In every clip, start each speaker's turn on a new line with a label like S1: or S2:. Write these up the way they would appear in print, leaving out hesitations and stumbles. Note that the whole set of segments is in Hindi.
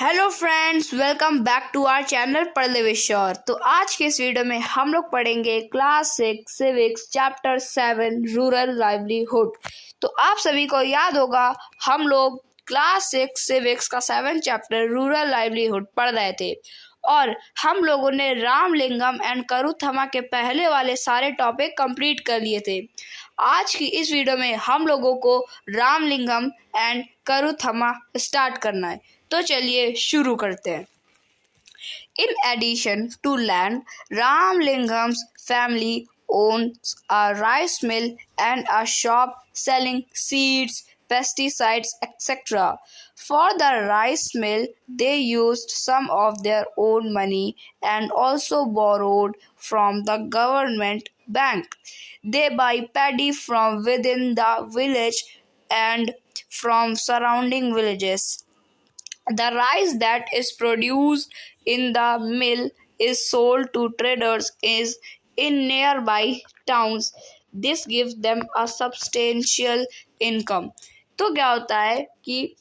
S1: Hello friends, welcome back to our channel पढ़ विद श्योर। तो आज के इस वीडियो में हम लोग पढ़ेंगे class 6 civics chapter 7 rural livelihood. तो आप सभी को याद होगा हम लोग क्लास 6 सिविक्स का 7 चैप्टर रूरल लाइवलीहुड पढ़ रहे थे और हम लोगों ने रामलिंगम एंड करूथमा के पहले वाले सारे टॉपिक कंप्लीट कर लिए थे। आज की इस वीडियो में हम लोगों को रामलिंगम एंड करूथमा स्टार्ट करना है। तो चलिए शुरू करते हैं। In addition to land, Ramlingam's family owns a rice mill and a shop selling seeds, pesticides, etc. For the rice mill, they used some of their own money and also borrowed from the government bank. They buy paddy from within the village and from surrounding villages. The rice that is produced in the mill is sold to traders in nearby towns. This gives them a substantial income. तो क्या होता है कि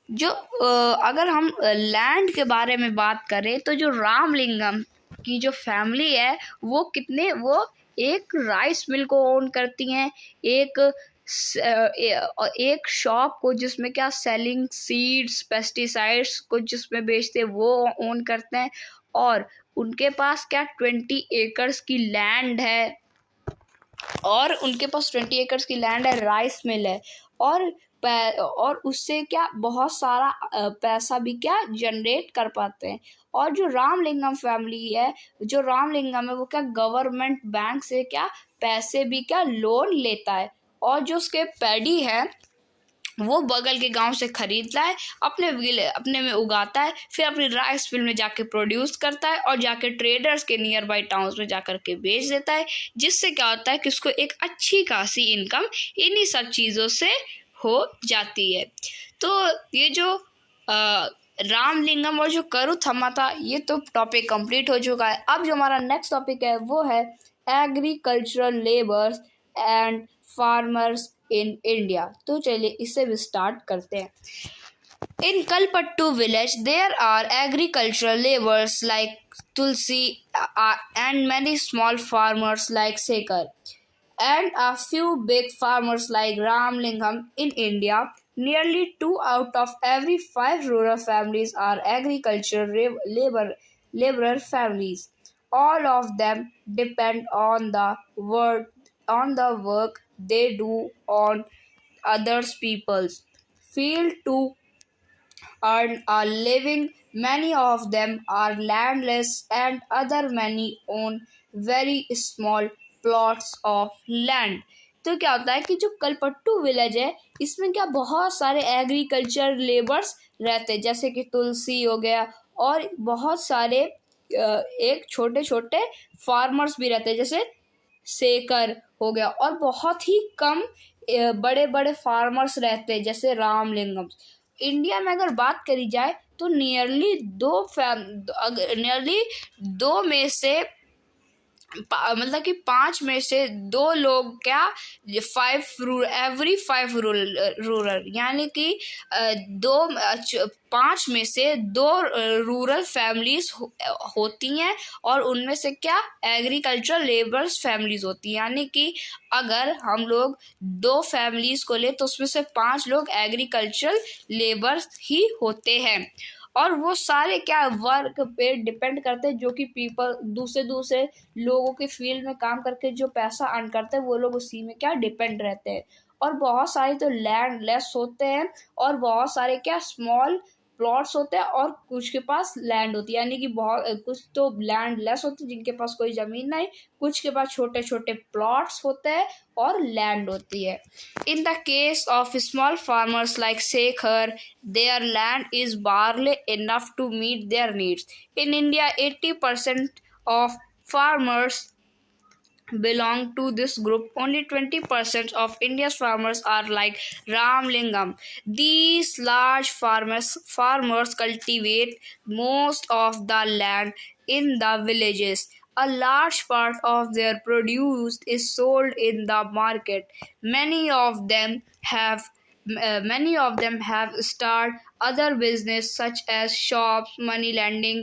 S1: जो अगर हम लैंड के बारे में बात करें तो जो रामलिंगम की जो फैमिली है वो एक राइस मिल को ओन करती हैं, एक शॉप को जिसमें क्या सेलिंग सीड्स पेस्टिसाइड्स को जिसमें बेचते हैं वो ओन करते हैं, और उनके पास क्या 20 एकर्स की लैंड है राइस मिल है और उससे क्या बहुत सारा पैसा भी क्या जनरेट कर पाते हैं। और जो रामलिंगम फैमिली है, जो रामलिंगम है वो क्या गवर्नमेंट बैंक से क्या पैसे भी क्या लोन लेता है, और जो उसके पैडी है वो बगल के गांव से खरीदता है, अपने में उगाता है, फिर अपनी राइस मिल में जाके प्रोड्यूस करता है और जाके ट्रेडर्स के नियर बाई टाउन्स में जाकर के बेच देता है, जिससे क्या होता है कि उसको एक अच्छी खासी इनकम इन्हीं सब चीज़ों से हो जाती है। तो ये जो रामलिंगम और जो करूथमा था ये तो टॉपिक कंप्लीट हो चुका है। अब जो हमारा नेक्स्ट टॉपिक है वो है agricultural labours and farmers in India. तो चलिए इसे भी स्टार्ट करते हैं। In Kalpattu village, there are agricultural laborers like Tulsi and many small farmers like Sekar, and a few big farmers like Ramlingam. In India, nearly 2 out of every 5 rural families are agricultural laborer families. All of them depend on the work they do on others people's field to earn a living. Many of them are landless and other many own very small plots of land. तो क्या होता है कि जो कलपट्टू विलेज है इसमें क्या बहुत सारे एग्रीकल्चर लेबर्स रहते हैं, जैसे कि तुलसी हो गया और बहुत सारे एक छोटे छोटे फार्मर्स भी रहते हैं जैसे सेकर हो गया, और बहुत ही कम बड़े बड़े फार्मर्स रहते हैं जैसे रामलिंगम। इंडिया में अगर बात करी जाए तो नियरली दो में से मतलब कि 5 में से 2 लोग क्या 5 रूरल यानी कि 5 में से 2 रूरल फैमिलीज होती हैं और उनमें से क्या एग्रीकल्चरल लेबर्स फैमिलीज होती हैं। यानी कि अगर हम लोग 2 फैमिलीज को ले तो उसमें से 5 लोग एग्रीकल्चरल लेबर्स ही होते हैं, और वो सारे क्या वर्क पे डिपेंड करते हैं, जो कि दूसरे लोगों के फील्ड में काम करके जो पैसा अर्न करते हैं वो लोग उसी में क्या डिपेंड रहते हैं। और बहुत सारे तो लैंड लेस होते हैं और बहुत सारे क्या स्मॉल प्लॉट्स होते हैं और कुछ के पास लैंड होती है, यानी कि बहुत कुछ तो लैंड लेस होते हैं जिनके पास कोई ज़मीन नहीं, कुछ के पास छोटे छोटे प्लॉट्स होते हैं और लैंड होती है। In the case of small farmers like Sekhar, their land is barely enough to meet their needs. In India, 80% of farmers belong to this group. Only 20% of India's farmers are like Ramlingam. These large farmers cultivate most of the land in the villages. A large part of their produce is sold in the market. Many of them have started other business such as shops, money lending,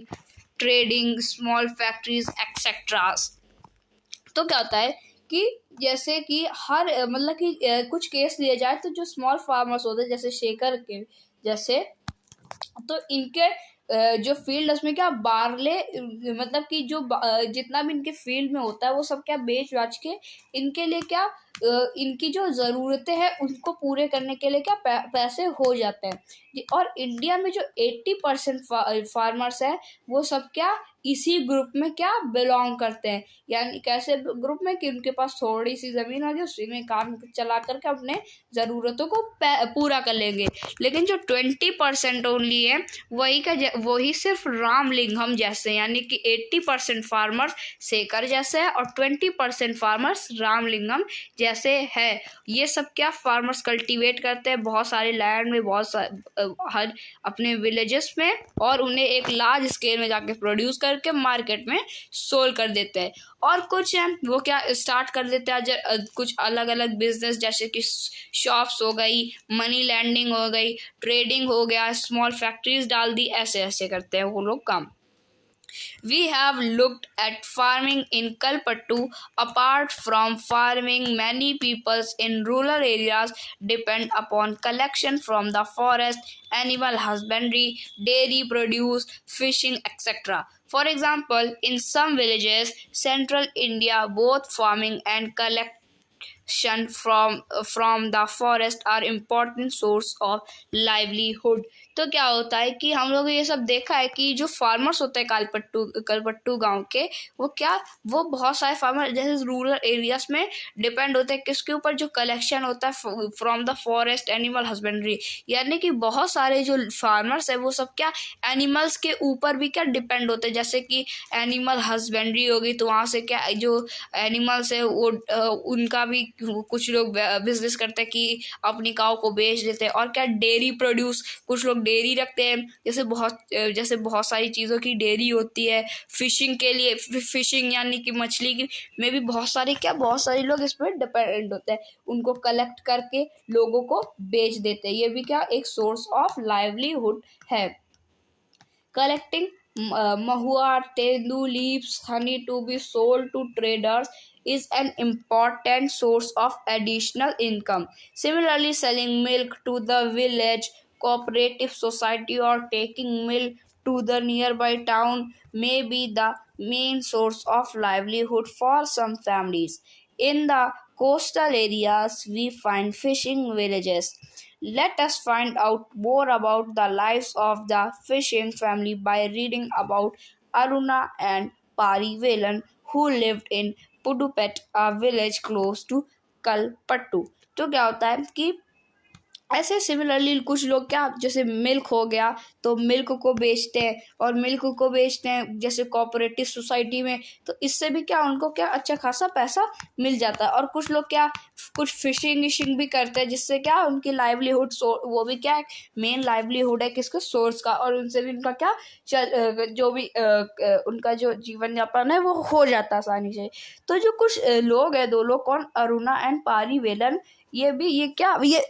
S1: trading, small factories, etc. तो क्या होता है कि जैसे कि हर मतलब कि कुछ केस लिया जाए तो जो स्मॉल फार्मर्स होते हैं जैसे शेखर के जैसे, तो इनके जो फील्ड उसमें क्या बारले मतलब कि जो जितना भी इनके फील्ड में होता है वो सब क्या बेच बाच के इनके लिए क्या इनकी जो ज़रूरतें हैं उनको पूरे करने के लिए क्या पैसे हो जाते हैं। और इंडिया में जो 80% फार्मर्स है वो सब क्या इसी ग्रुप में क्या बिलोंग करते हैं। यानी कैसे ग्रुप में कि उनके पास थोड़ी सी ज़मीन होगी उसी में काम चला करके अपने ज़रूरतों को पूरा कर लेंगे। लेकिन जो 20% ओनली है वही सिर्फ रामलिंगम जैसे, यानी कि 80% फार्मर्स शेखर जैसे है और 20% फार्मर्स रामलिंगम जैसे है। ये सब क्या फार्मर्स कल्टीवेट करते हैं बहुत सारे लैंड में, हर अपने विलेजेस में, और उन्हें एक लार्ज स्केल में जाके प्रोड्यूस करके मार्केट में सोल कर देते हैं। और कुछ हैं वो क्या स्टार्ट कर देते हैं कुछ अलग अलग बिजनेस, जैसे कि शॉप्स हो गई, मनी लैंडिंग हो गई, ट्रेडिंग हो गया, स्मॉल फैक्ट्रीज डाल दी, ऐसे ऐसे करते हैं वो लोग काम। We have looked at farming in Kalpattu. Apart from farming, many peoples in rural areas depend upon collection from the forest, animal husbandry, dairy produce, fishing, etc. For example, in some villages, central India, both farming and collection from the forest are important source of livelihood। तो क्या होता है कि हम लोग ये सब देखा है कि जो फार्मर्स होते हैं कलपट्टू गांव के, वो बहुत सारे फार्मर जैसे रूरल एरियाज में डिपेंड होते हैं किसके ऊपर, जो कलेक्शन होता है from the forest, animal husbandry. यानी कि बहुत सारे जो फार्मर्स है वो सब क्या एनिमल्स के ऊपर भी क्या डिपेंड होते हैं। जैसे कि एनिमल हस्बेंड्री होगी तो वहाँ से क्या जो एनिमल्स है वो उनका भी कुछ लोग बिजनेस करते हैं कि अपनी काऊ को बेच देते हैं। और क्या डेयरी प्रोड्यूस, कुछ लोग डेयरी रखते हैं, जैसे बहुत सारी चीज़ों की डेयरी होती है। फिशिंग के लिए फिशिंग यानी कि मछली की में भी बहुत सारे लोग इस पर डिपेंडेंट होते हैं, उनको कलेक्ट करके लोगों को बेच देते हैं। ये भी क्या एक सोर्स ऑफ लाइवलीहुड है। Collecting mahua, tendu leaves, honey to be sold to traders is an important source of additional income. Similarly, selling milk to the village cooperative society or taking milk to the nearby town may be the main source of livelihood for some families. In the coastal areas, we find fishing villages. Let us find out more about the lives of the fishing family by reading about Aruna and Parivelan, who lived in Pudupet, a village close to Kalpattu। तो क्या होता है कि ऐसे सिमिलरली कुछ लोग क्या जैसे मिल्क हो गया तो मिल्क को बेचते हैं, और मिल्क को बेचते हैं जैसे कोऑपरेटिव सोसाइटी में, तो इससे भी क्या उनको क्या अच्छा खासा पैसा मिल जाता है। और कुछ लोग क्या कुछ फिशिंग भी करते हैं जिससे क्या उनकी लाइवलीहुड वो भी क्या मेन लाइवलीहुड है किसका सोर्स का, और उनसे भी उनका क्या जो भी उनका जो जीवन यापन है वो हो जाता आसानी से। तो जो कुछ लोग हैं, दो लोग कौन, अरुणा एंड पारीवेलन, ये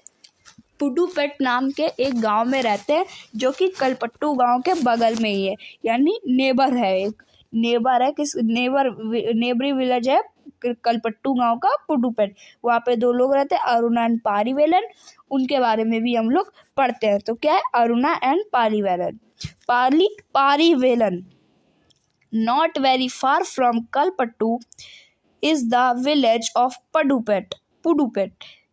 S1: पुडुपेट नाम के एक गांव में रहते हैं जो कि कलपट्टू गांव के बगल में ही है, यानी नेबर है, एक नेबर है नेबरी विलेज है कलपट्टू गांव का पुडुपेट। वहाँ पे दो लोग रहते हैं, अरुणा एंड पारीवेलन। उनके बारे में भी हम लोग पढ़ते हैं। तो क्या है Aruna and Parivelan. Parivelan not very far from Kalapattu is the village of Pudupet.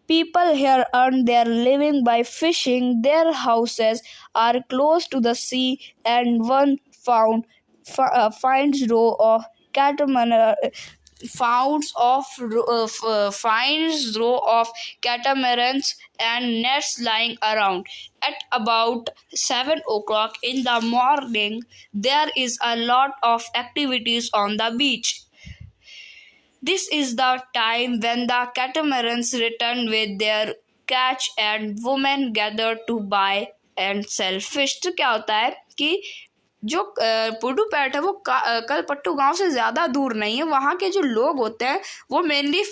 S1: People here earn their living by fishing. Their houses are close to the sea, and one finds row of catamarans and nets lying around. At about 7 o'clock in the morning, there is a lot of activities on the beach. This is the time when the catamarans return with their catch and women gather to buy and sell fish। तो क्या होता है कि जो पुडुपेट है वो कलपट्टू गांव से ज़्यादा दूर नहीं है। वहाँ के जो लोग होते हैं वो मेनली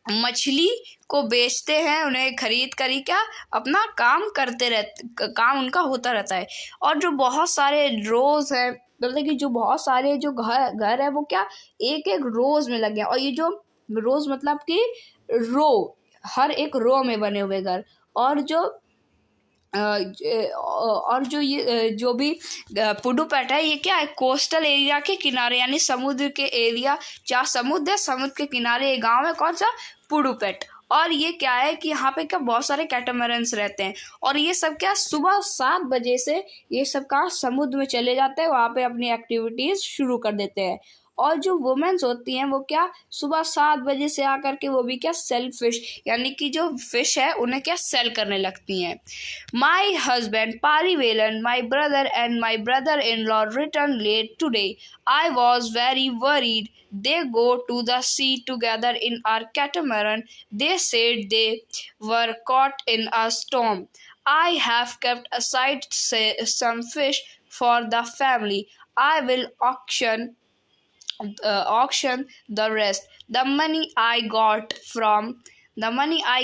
S1: मछली को बेचते हैं, उन्हें खरीद कर ही क्या अपना काम करते रहते, काम उनका होता रहता है। और जो बहुत सारे रोज है, मतलब कि जो बहुत सारे जो घर है वो क्या एक एक रोज में लगे हैं। और ये जो रोज मतलब कि रो, हर एक रो में बने हुए घर। और जो और जो ये जो भी पुडुपेट है, ये क्या है कोस्टल एरिया के किनारे, यानी समुद्र के एरिया, जहाँ समुद्र है समुद्र के किनारे ये गांव है, कौन सा, पुडुपेट। और ये क्या है कि यहाँ पे क्या बहुत सारे कैटामरन्स रहते हैं। और ये सब क्या सुबह 7 बजे से ये सब कहाँ समुद्र में चले जाते हैं, वहाँ पे अपनी एक्टिविटीज शुरू कर देते हैं। और जो वुमेन्स होती हैं वो क्या सुबह 7 बजे से आकर के वो भी क्या सेल फिश, यानी कि जो फिश है उन्हें क्या सेल करने लगती हैं। My husband Parivelan, my brother and my brother-in-law returned late today. I was very worried. They go to the sea together in our catamaran. They said they were caught in a storm. I have kept aside some fish for the family. I will auction the rest. The money I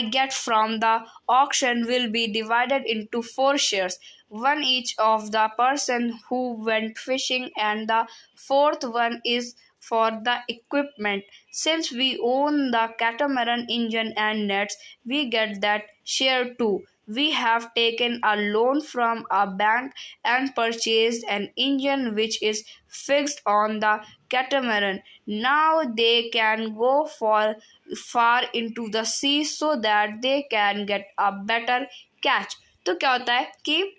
S1: get from the auction will be divided into 4 shares, one each of the person who went fishing, and the fourth one is for the equipment. Since we own the catamaran engine and nets, we get that share too. We have taken a loan from a bank and purchased an engine which is fixed on the catamaran. Now they can go far into the sea so that they can get a better catch. तो क्या होता है कि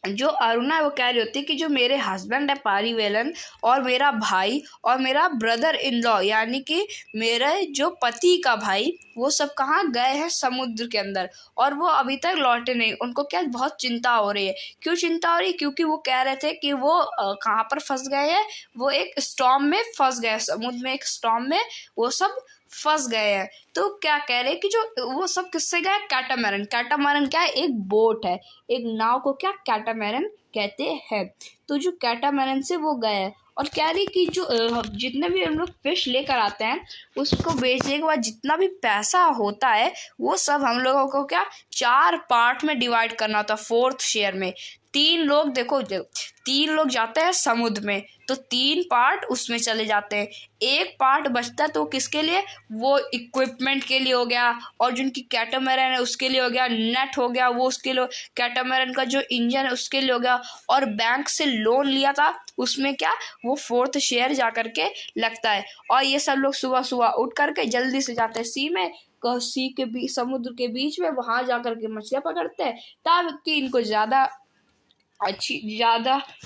S1: जो अरुणा है वो कह रही होती है कि जो मेरे हस्बैंड है पारीवेलन, और मेरा भाई और मेरा ब्रदर इन लॉ, यानी कि मेरे जो पति का भाई, वो सब कहाँ गए हैं समुद्र के अंदर, और वो अभी तक लौटे नहीं। उनको क्या बहुत चिंता हो रही है। क्यों चिंता हो रही है? क्योंकि वो कह रहे थे कि वो कहाँ पर फंस गए हैं, वो एक स्टॉर्म में फंस गए, समुद्र में एक स्टॉर्म में वो सब फंस गए हैं। तो क्या कह रहे हैं कि जो वो सब किससे गए, कैटामैरन। कैटामैरन क्या है, एक बोट है, एक नाव को क्या कैटामैरन कहते हैं। तो जो कैटामैरन से वो गए हैं, और कह रही कि जो जितने भी हम लोग फिश लेकर आते हैं उसको बेचने के बाद जितना भी पैसा होता है वो सब हम लोगों को क्या 4 पार्ट में डिवाइड करना होता है, 4th शेयर में। 3 लोग देखो 3 लोग जाते हैं समुद्र में, तो 3 पार्ट उसमें चले जाते हैं। एक पार्ट बचता है तो किसके लिए, वो इक्विपमेंट के लिए हो गया, और जिनकी कैटामैरन है उसके लिए हो गया, नेट हो गया वो उसके लिए, कैटामैरन का जो इंजन है उसके लिए हो गया, और बैंक से लोन लिया था उसमें क्या वो 4th शेयर जा करके लगता है। और ये सब लोग सुबह सुबह उठ करके जल्दी से जाते हैं सी में, सी के बीच, समुद्र के बीच में, वहां जा करके मछलियां पकड़ते हैं ताकि इनको ज्यादा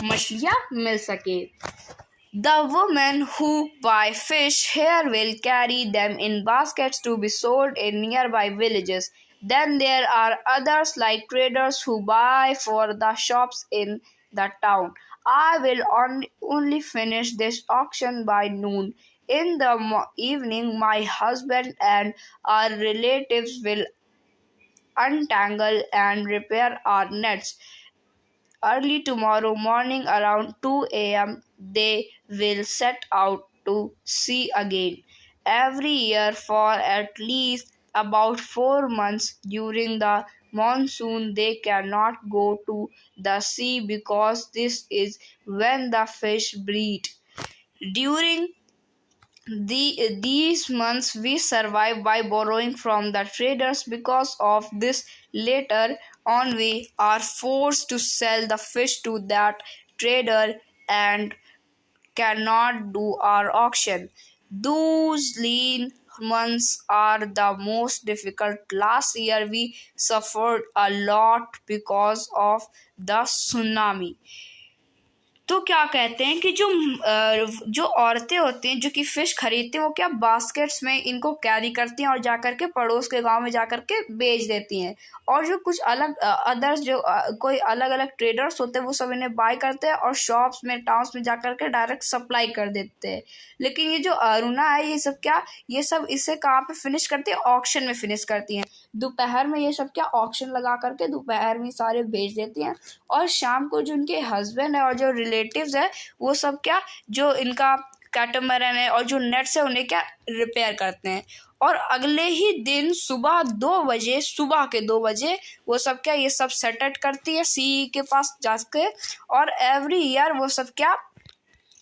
S1: मछलियां मिल सके। The women who buy fish here will carry them in baskets to be sold in nearby villages. Then there are others like traders who buy for the shops in the town. I will only finish this auction by noon. In the evening, my husband and our relatives will untangle and repair our nets. Early tomorrow morning around 2 a.m. they will set out to sea again. Every year for at least about 4 months during the monsoon they cannot go to the sea because this is when the fish breed. During these months we survive by borrowing from the traders. Because of this, later on we are forced to sell the fish to that trader and cannot do our auction. Those lean months are the most difficult. Last year we suffered a lot because of the tsunami. तो क्या कहते हैं कि जो औरतें होती हैं जो कि फिश खरीदती हैं वो क्या बास्केट्स में इनको कैरी करती हैं और जाकर के पड़ोस के गांव में जाकर के बेच देती हैं। और जो कुछ अलग अदर्स जो कोई अलग अलग ट्रेडर्स होते हैं वो सब इन्हें बाय करते हैं और शॉप्स में टाउन्स में जाकर के डायरेक्ट सप्लाई कर देते हैं। लेकिन ये जो अरुणा है ये सब इसे कहाँ पे फिनिश करती है, ऑक्शन में फिनिश करती हैं। दोपहर में ये सब क्या ऑक्शन लगा करके दोपहर में सारे बेच देती हैं, और शाम को जो उनके हस्बैंड है और जो रिलेटिव्स है वो सब क्या जो इनका कैटामैरन है और जो नेट्स है उन्हें क्या रिपेयर करते हैं। और अगले ही दिन सुबह 2 बजे, सुबह के 2 बजे वो सब क्या ये सब सेटल करती है सी के पास जाके, और एवरी ईयर वो सब क्या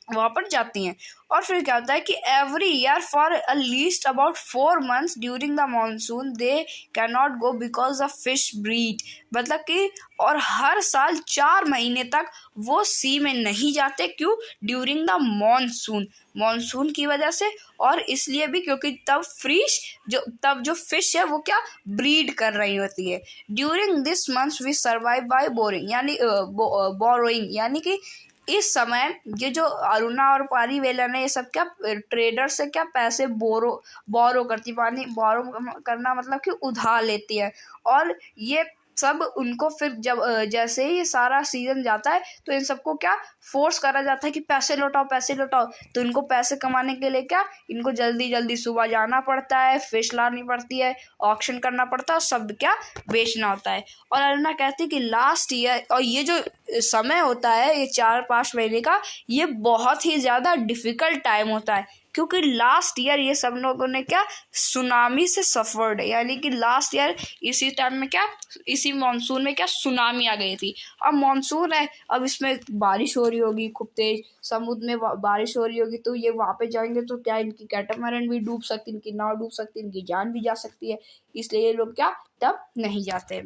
S1: वहाँ पर जाती हैं। और फिर क्या होता है कि every year for a least about 4 months during the monsoon they can not go because of fish breed, मतलब कि और हर साल 4 महीने तक वो सी में नहीं जाते। क्यों? ड्यूरिंग द मानसून, मानसून की वजह से, और इसलिए भी क्योंकि तब जो फिश है वो क्या ब्रीड कर रही होती है। During this months we survive by boring, यानी बोरोइंग, यानी कि इस समय ये जो अरुणा और पारीवेलन है ये सब क्या ट्रेडर से क्या पैसे बोरो करती, पानी बोरो करना मतलब कि उधार लेती है। और ये सब उनको फिर जब जैसे ही सारा सीजन जाता है तो इन सबको क्या फोर्स करा जाता है कि पैसे लौटाओ पैसे लौटाओ। तो इनको पैसे कमाने के लिए क्या इनको जल्दी जल्दी सुबह जाना पड़ता है, फिश लानी पड़ती है, ऑक्शन करना पड़ता है, सब क्या बेचना होता है। और अरुणा कहती है कि लास्ट ईयर, और ये जो समय होता है ये 4-5 महीने का, ये बहुत ही ज़्यादा डिफ़िकल्ट टाइम होता है क्योंकि लास्ट ईयर ये सब लोगों ने क्या सुनामी से सफ़र्ड है, यानी कि लास्ट ईयर इसी टाइम में क्या इसी मानसून में क्या सुनामी आ गई थी। अब मानसून है, अब इसमें बारिश हो रही होगी खूब तेज, समुद्र में बारिश हो रही होगी, तो ये वहाँ पे जाएंगे तो क्या इनकी कैटामैरन भी डूब सकती, इनकी नाव डूब सकती, इनकी जान भी जा सकती है, इसलिए ये लोग क्या तब नहीं जाते।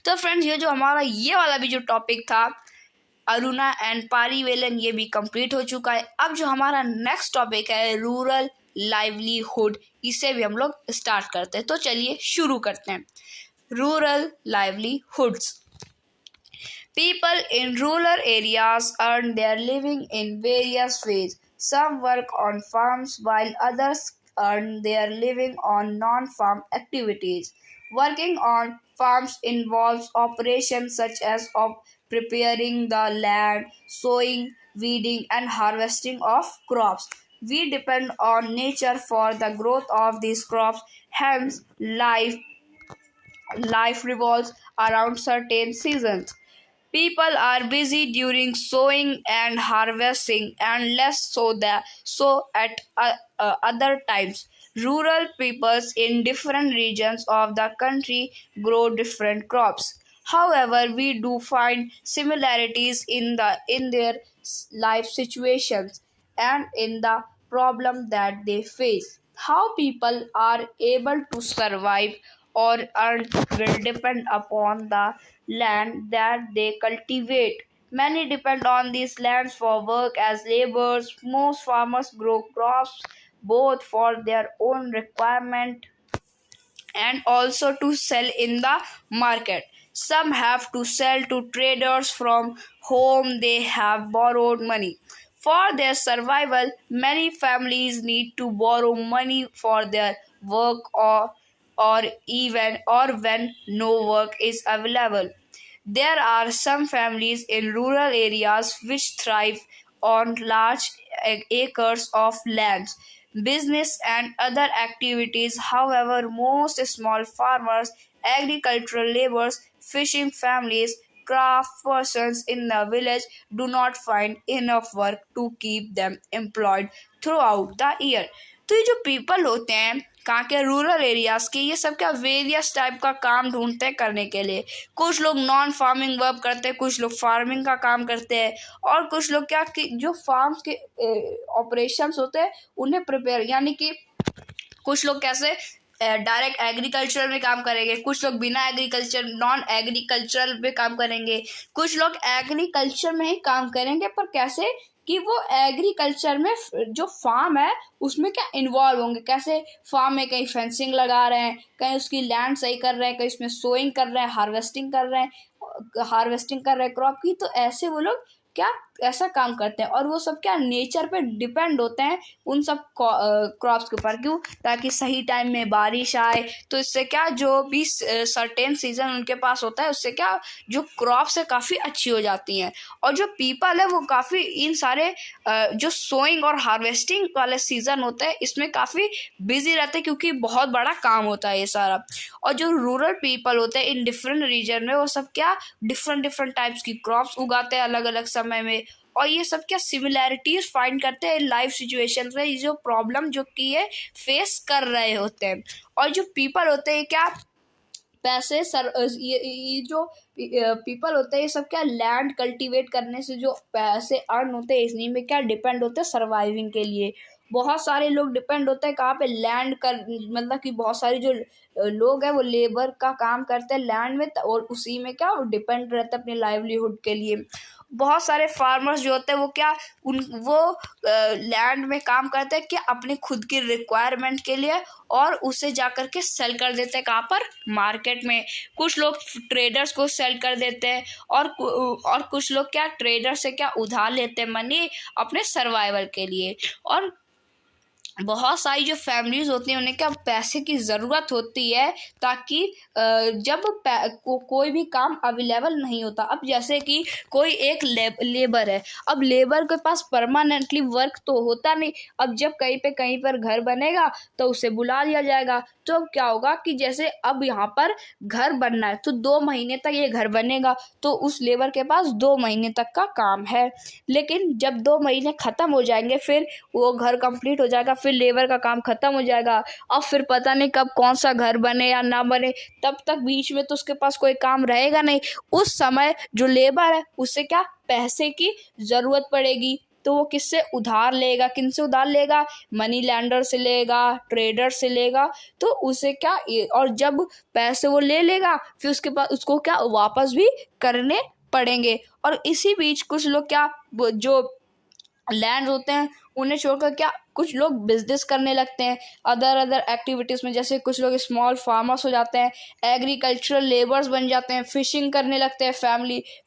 S1: तो फ्रेंड्स ये जो हमारा ये वाला भी जो टॉपिक था अरुणा एंड पारीवेलन, ये भी कंप्लीट हो चुका है। अब जो हमारा नेक्स्ट टॉपिक है रूरल लाइवलीहुड, इसे भी हम लोग स्टार्ट करते हैं। तो चलिए शुरू करते हैं। Rural livelihoods. People in rural areas earn their living in various ways. Some work on farms while others earn their living on non-farm activities. Working on farms involves operations such as preparing the land, sowing, weeding, and harvesting of crops. We depend on nature for the growth of these crops, hence life revolves around certain seasons. People are busy during sowing and harvesting and less so at other times. Rural peoples in different regions of the country grow different crops. However, we do find similarities in their life situations and in the problem that they face. How people are able to survive or earn will depend upon the land that they cultivate. Many depend on these lands for work as laborers. Most farmers grow crops both for their own requirement and also to sell in the market. Some have to sell to traders from whom they have borrowed money. For their survival, many families need to borrow money for their work or when no work is available. There are some families in rural areas which thrive on large acres of lands, business and other activities. However, most small farmers, agricultural laborers, fishing families, craft persons in the village do not find enough work to keep them employed throughout the year. तो ये जो पीपल होते हैं कहाँ के रूरल एरियाज के, ये सब क्या वेरियस टाइप का काम ढूंढते हैं करने के लिए। कुछ लोग नॉन फार्मिंग वर्क करते हैं, कुछ लोग फार्मिंग का काम करते हैं, और कुछ लोग क्या कि जो फार्म्स के ऑपरेशंस होते हैं उन्हें प्रिपेयर, यानी कि कुछ लोग कैसे डायरेक्ट एग्रीकल्चर में काम करेंगे, कुछ लोग बिना एग्रीकल्चर नॉन एग्रीकल्चरल में काम करेंगे, कुछ लोग एग्रीकल्चर में ही काम करेंगे पर कैसे कि वो एग्रीकल्चर में जो फार्म है उसमें क्या इन्वॉल्व होंगे, कैसे फार्म में कहीं फेंसिंग लगा रहे हैं, कहीं उसकी लैंड सही कर रहे हैं, कहीं उसमें सोइंग कर रहे हैं, हार्वेस्टिंग कर रहे हैं क्रॉप की। तो ऐसे वो लोग क्या ऐसा काम करते हैं और वो सब क्या नेचर पे डिपेंड होते हैं उन सब क्रॉप्स के ऊपर। क्यों? ताकि सही टाइम में बारिश आए, तो इससे क्या जो भी सर्टेन सीजन उनके पास होता है उससे क्या जो क्रॉप्स है काफ़ी अच्छी हो जाती हैं। और जो पीपल है वो काफ़ी इन सारे जो सोइंग और हार्वेस्टिंग वाले सीज़न होते हैं इसमें काफ़ी बिजी रहते हैं क्योंकि बहुत बड़ा काम होता है ये सारा। और जो रूरल पीपल होते हैं इन डिफरेंट रीजन में वो सब क्या डिफरेंट टाइप्स की क्रॉप्स उगाते हैं अलग अलग समय में, और ये सब क्या सिमिलैरिटीज फाइंड करते हैं लाइफ सिचुएशन में, जो प्रॉब्लम जो कि ये फेस कर रहे होते हैं। और जो पीपल होते हैं क्या पैसे ये जो पीपल होते हैं ये सब क्या लैंड कल्टीवेट करने से जो पैसे अर्न होते हैं इसी में क्या डिपेंड होते हैं सर्वाइविंग के लिए। बहुत सारे लोग डिपेंड होते हैं कहाँ पे लैंड कर, मतलब कि बहुत सारे जो लोग हैं वो लेबर का काम करते हैं लैंड में, और उसी में क्या वो डिपेंड रहते हैं अपने लाइवलीहुड के लिए। बहुत सारे फार्मर्स जो होते हैं वो क्या वो लैंड में काम करते हैं कि अपने खुद की रिक्वायरमेंट के लिए, और उसे जा कर के सेल कर देते हैं कहाँ पर, मार्केट में। कुछ लोग ट्रेडर्स को सेल कर देते हैं, और कुछ लोग क्या ट्रेडर से क्या उधार लेते हैं मनी अपने सर्वाइवल के लिए। और बहुत सारी जो फैमिलीज होती हैं उन्हें क्या पैसे की ज़रूरत होती है, ताकि जब कोई भी काम अवेलेबल नहीं होता। अब जैसे कि कोई एक लेबर है, अब लेबर के पास परमानेंटली वर्क तो होता नहीं। अब जब कहीं पर घर बनेगा तो उसे बुला लिया जाएगा। तो अब क्या होगा कि जैसे अब यहाँ पर घर बनना है तो 2 महीने तक ये घर बनेगा, तो उस लेबर के पास 2 महीने तक का काम है। लेकिन जब 2 महीने ख़त्म हो जाएंगे फिर वो घर कंप्लीट हो जाएगा, फिर लेबर का काम खत्म हो जाएगा। अब फिर पता नहीं कब कौन सा घर बने या ना बने, तब तक बीच में तो उसके पास कोई काम रहेगा नहीं। उस समय जो लेबर है उससे क्या पैसे की ज़रूरत पड़ेगी, तो वो किससे उधार लेगा, किन से उधार लेगा, मनी लैंडर से लेगा, ट्रेडर से लेगा। तो उसे क्या और जब पैसे वो ले लेगा फिर उसके बाद उसको क्या वापस भी करने पड़ेंगे। और इसी बीच कुछ लोग क्या जो लैंड होते हैं उन्हें छोड़कर क्या कुछ लोग बिजनेस करने लगते हैं अदर एक्टिविटीज़ में। जैसे कुछ लोग स्मॉल फार्मर्स हो जाते हैं, एग्रीकल्चरल लेबर्स बन जाते हैं, फिशिंग करने लगते हैं,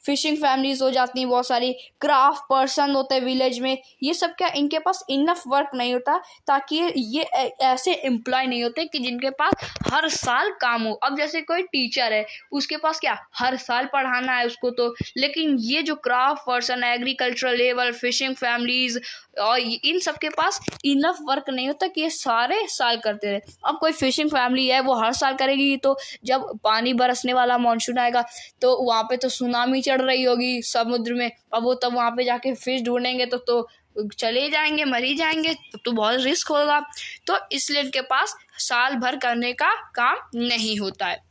S1: फिशिंग फैमिलीज हो जाती हैं बहुत सारी, क्राफ्ट पर्सन होते हैं विलेज में। ये सब क्या इनके पास इनफ वर्क नहीं होता, ताकि ये ऐसे एम्प्लॉय नहीं होते कि जिनके पास हर साल काम हो। अब जैसे कोई टीचर है उसके पास क्या हर साल पढ़ाना है उसको, तो लेकिन ये जो craft person, agricultural labour, fishing families और इन सब के पास इनफ वर्क नहीं होता कि ये सारे साल करते रहे। अब कोई फिशिंग फैमिली है वो हर साल करेगी, तो जब पानी बरसने वाला मानसून आएगा तो वहाँ पे तो सुनामी चढ़ रही होगी समुद्र में, अब वो तब वहाँ पे जाके फिश ढूंढेंगे तो चले जाएंगे, मर ही जाएंगे, तो बहुत रिस्क होगा। तो इसलिए इनके पास साल भर करने का काम नहीं होता है।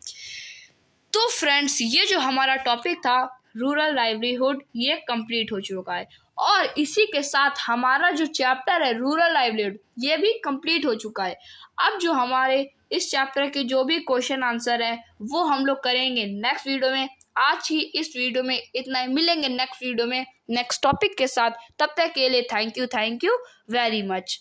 S1: तो फ्रेंड्स ये जो हमारा टॉपिक था रूरल लाइवलीहुड ये कंप्लीट हो चुका है, और इसी के साथ हमारा जो चैप्टर है रूरल लाइवलीहुड ये भी कंप्लीट हो चुका है। अब जो हमारे इस चैप्टर के जो भी क्वेश्चन आंसर है वो हम लोग करेंगे नेक्स्ट वीडियो में। आज ही इस वीडियो में इतना ही, मिलेंगे नेक्स्ट वीडियो में नेक्स्ट टॉपिक के साथ। तब तक के लिए थैंक यू वेरी मच।